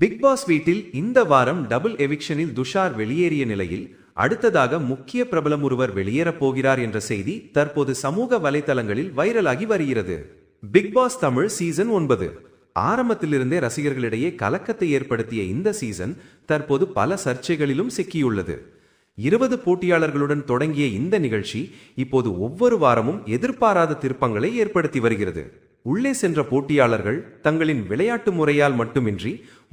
Big pass வீட்டில் இந்த வாரம் டபுள் எவிக்ஷனில் துஷார் வெளியேறிய நிலையில் அடுத்ததாக முக்கிய பிரபலம் ஒருவர் வெளியேறப் போகிறார் என்ற செய்தி தற்போது சமூக வலைதளங்களில் வைரலாகி வருகிறது. பிக் பாஸ் தமிழ் சீசன் 9 ஆரம்பத்திலிருந்தே ரசிகர்களிடையே கலக்கத்தை ஏற்படுத்திய இந்த சீசன் தற்போது பல சர்ச்சைகளிலும் சிக்கியுள்ளது. 20 போட்டியாளர்களுடன் தொடங்கிய இந்த நிகழ்ச்சி இப்போது ஒவ்வொரு வாரமும் எதிர்பாராத திருப்பங்களை ஏற்படுத்தி வருகிறது. உள்ளே சென்ற போட்டியாளர்கள் தங்களின் விளையாட்டு முறையால் மட்டுமின்றி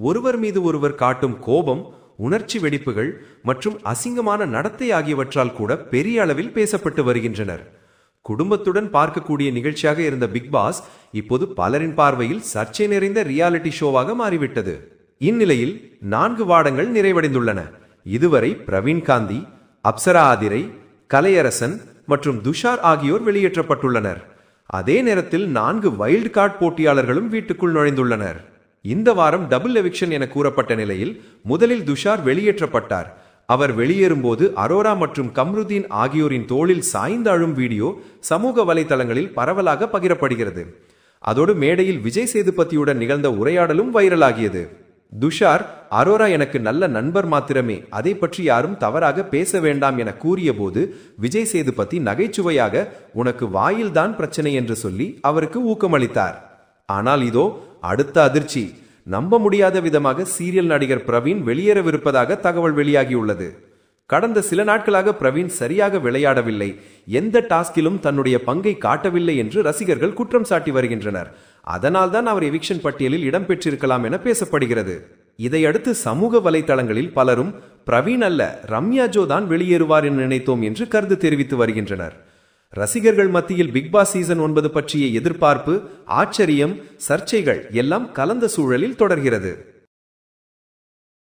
ஒருவர் மீது ஒருவர் காட்டும் கோபம், உணர்ச்சி வெடிப்புகள் மற்றும் அசிங்கமான நடத்தை ஆகியவற்றால் கூட பெரிய அளவில் பேசப்பட்டு வருகின்றனர். குடும்பத்துடன் பார்க்கக்கூடிய நிகழ்ச்சியாக இருந்த பிக் பாஸ் இப்போது பலரின் பார்வையில் சர்ச்சை நிறைந்த ரியாலிட்டி ஷோவாக மாறிவிட்டது. இந்நிலையில் 4 வாரங்கள் நிறைவடைந்துள்ளன. இதுவரை பிரவீன் காந்தி, அப்சரா ஆதிரை, கலையரசன் மற்றும் துஷார் ஆகியோர் வெளியேற்றப்பட்டுள்ளனர். அதே நேரத்தில் 4 வைல்ட் கார்டு போட்டியாளர்களும் வீட்டுக்குள் நுழைந்துள்ளனர். இந்த வாரம் டபுள் எவிக்ஷன் என கூறப்பட்ட நிலையில் முதலில் துஷார் வெளியேற்றப்பட்டார். அவர் வெளியேறும்போது அரோரா மற்றும் கம்ருதீன் ஆகியோரின் தோளில் சாய்ந்து அழும் வீடியோ சமூக வலைதளங்களில் பரவலாக பகிரப்படுகிறது. அதோடு மேடையில் விஜய் சேதுபதியுடன் நிகழ்ந்த உரையாடலும் வைரலாகியது. துஷார், அரோரா எனக்கு நல்ல நண்பர் மாத்திரமே, அதை பற்றி யாரும் தவறாக பேச வேண்டாம் என கூறிய போது விஜய் சேதுபதி நகைச்சுவையாக உனக்கு வாயில்தான் பிரச்சனை என்று சொல்லி அவருக்கு ஊக்கமளித்தார். ஆனால் இதோ அடுத்த அதிர்ச்சி. நம்ப முடியாத விதமாக சீரியல் நடிகர் பிரவீன் வெளியேறவிருப்பதாக தகவல் வெளியாகியுள்ளது. கடந்த சில நாட்களாக பிரவீன் சரியாக விளையாடவில்லை, எந்த டாஸ்கிலும் தன்னுடைய பங்கை காட்டவில்லை என்று ரசிகர்கள் குற்றம் சாட்டி வருகின்றனர். அதனால்தான் அவர் எவிக்ஷன் பட்டியலில் இடம்பெற்றிருக்கலாம் என பேசப்படுகிறது. இதையடுத்து சமூக வலைதளங்களில் பலரும் பிரவீன் அல்ல, ரம்யா ஜோ தான் வெளியேறுவார் என நினைத்தோம் என்று கருத்து தெரிவித்து வருகின்றனர். ரசிகர்கள் மத்தியில் பிக் பாஸ் சீசன் 9 பற்றிய எதிர்பார்ப்பு, ஆச்சரியம், சர்ச்சைகள் எல்லாம் கலந்த சூழலில் தொடர்கிறது.